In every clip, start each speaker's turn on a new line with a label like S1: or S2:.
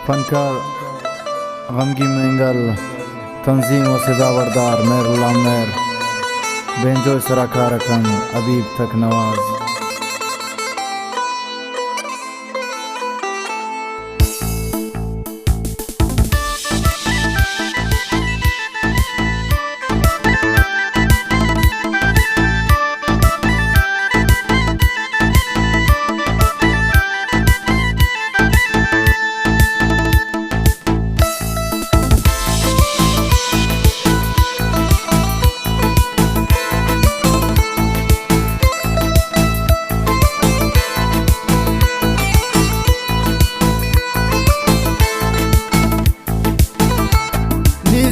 S1: फनकार गमगी मेंगल तंजीम व सदावरदार मेरुल्ला मेर बेंजो सराकारकन अबीब तक नवाज।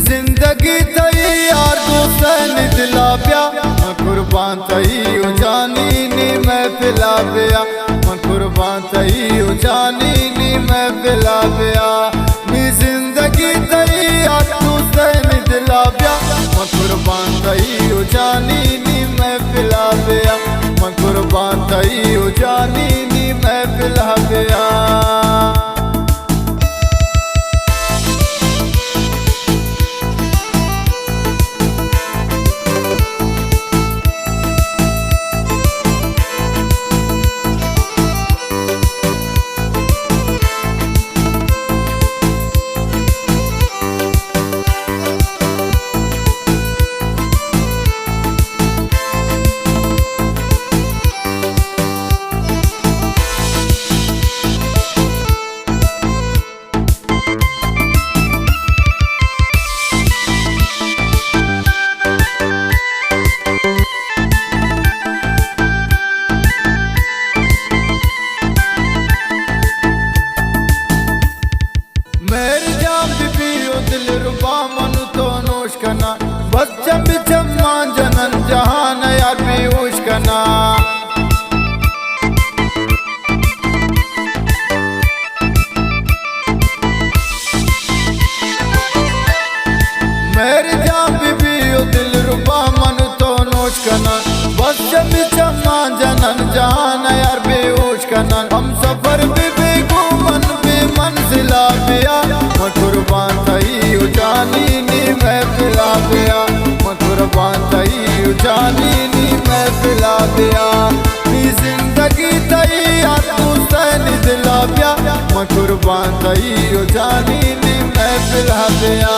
S2: जिंदगी तई यार दोस्तन दिला पिया मैं कुर्बान तई जानी नी मैं पिला पिया मैं कुर्बान तई जानी नी मैं पिला पिया नी जिंदगी तई यार दोस्तन दिला पिया मैं कुर्बान तई जानी नी मैं पिला पिया मैं कुर्बान तई जानी नी मैं पिला पिया। मेरी जान बीबी दिल रुबा मनु तो नोश करना बच्चा बिचम्मा जनन जहान यार बेहोश करना। मेरी जान बीबी दिल रुबा मनु तो नोश करना बच्चा बिचम्मा जनन जहान यार बेहोश करना। हम सफर बीबी घूमन भी मंजिला पिया मैं कुर्बान तई जानी नी मैं पिला पिया मैं कुर्बान तई जानी नी मैं पिला पिया नी जिंदगी तई यार दोस्तन दिला पिया मैं कुर्बान तई जानी नी मैं पिला पिया।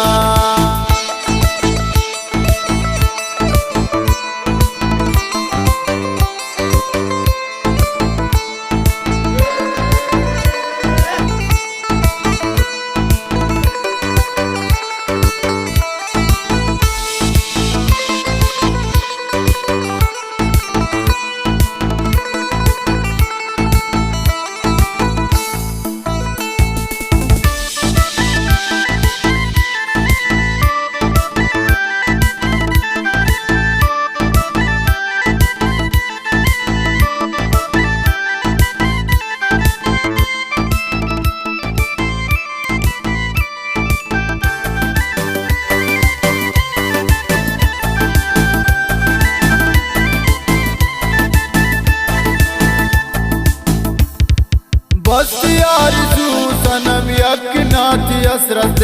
S2: बस यार तू सनम यकनाती असरत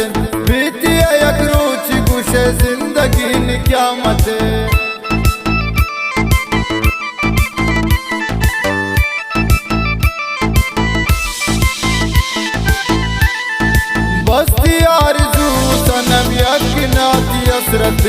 S2: बीती यक रोच गुशे जिंदगी न क्या मत। बस यार तू सनम यकनाती असरत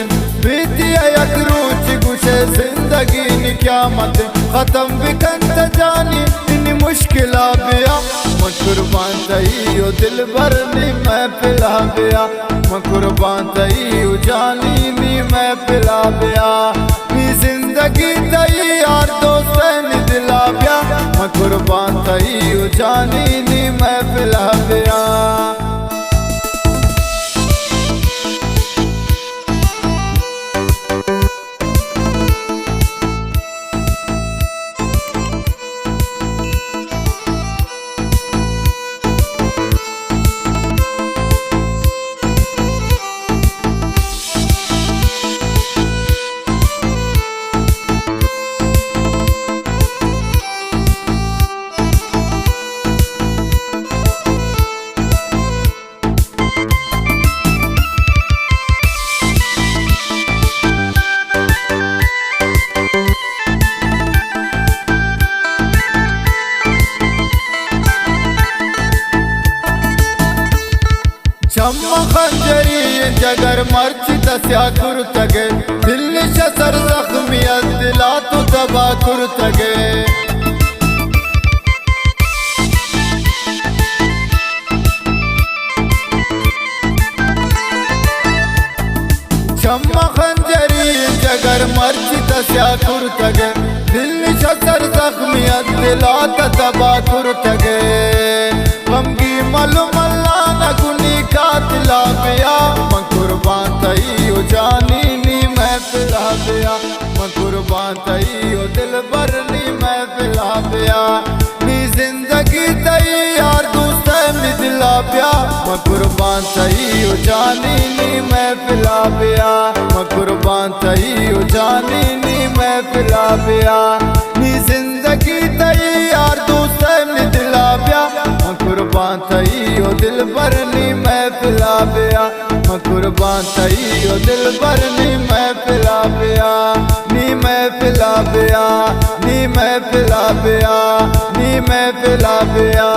S2: बीती यक रोच गुशे जिंदगी न क्या मत। खत्म बिकंत जानी इन मुश्किल पिया मैं कुर्बान तई दिल भर नी मैं पिला पिया मैं कुर्बान तई जानी नी मैं पिला पिया नी जिंदगी तई यार दोस्तन दिला पिया मैं कुर्बान तई जानी नी मैं पिला पिया। जगर मर्ची तस्या कुर्तगे दिल सर जख्मियत दिला तो तबा कुर्तगे शम्मा खंजरी जगर मर्ची तस्या कुर्तगे दिल सर जख्मियत दिला तो तबा कुर्तगे गमगी मलमल्ला न गुनी कातिला पिया मैं कुर्बान तई ओ जानी नी मैं पिला पिया मैं कुर्बान तई ओ दिल बरनी मैं पिला पिया नी जिंदगी तई यार दोस्त में दिला पिया मैं कुर्बान तई ओ जानी नी मैं पिला पिया मैं कुर्बान तई ओ जानी नी मैं पिला पिया नी जिंदगी तई यार दोस्त में दिला पिया मैं कुर्बान तई ओ दिल बरनी मैं पिला पिया मैं कुर्बान तई ओ दिल बरनी मैं पिला पिया नी मैं पिला पिया नी मैं पिला पिया नी मैं पिला पिया।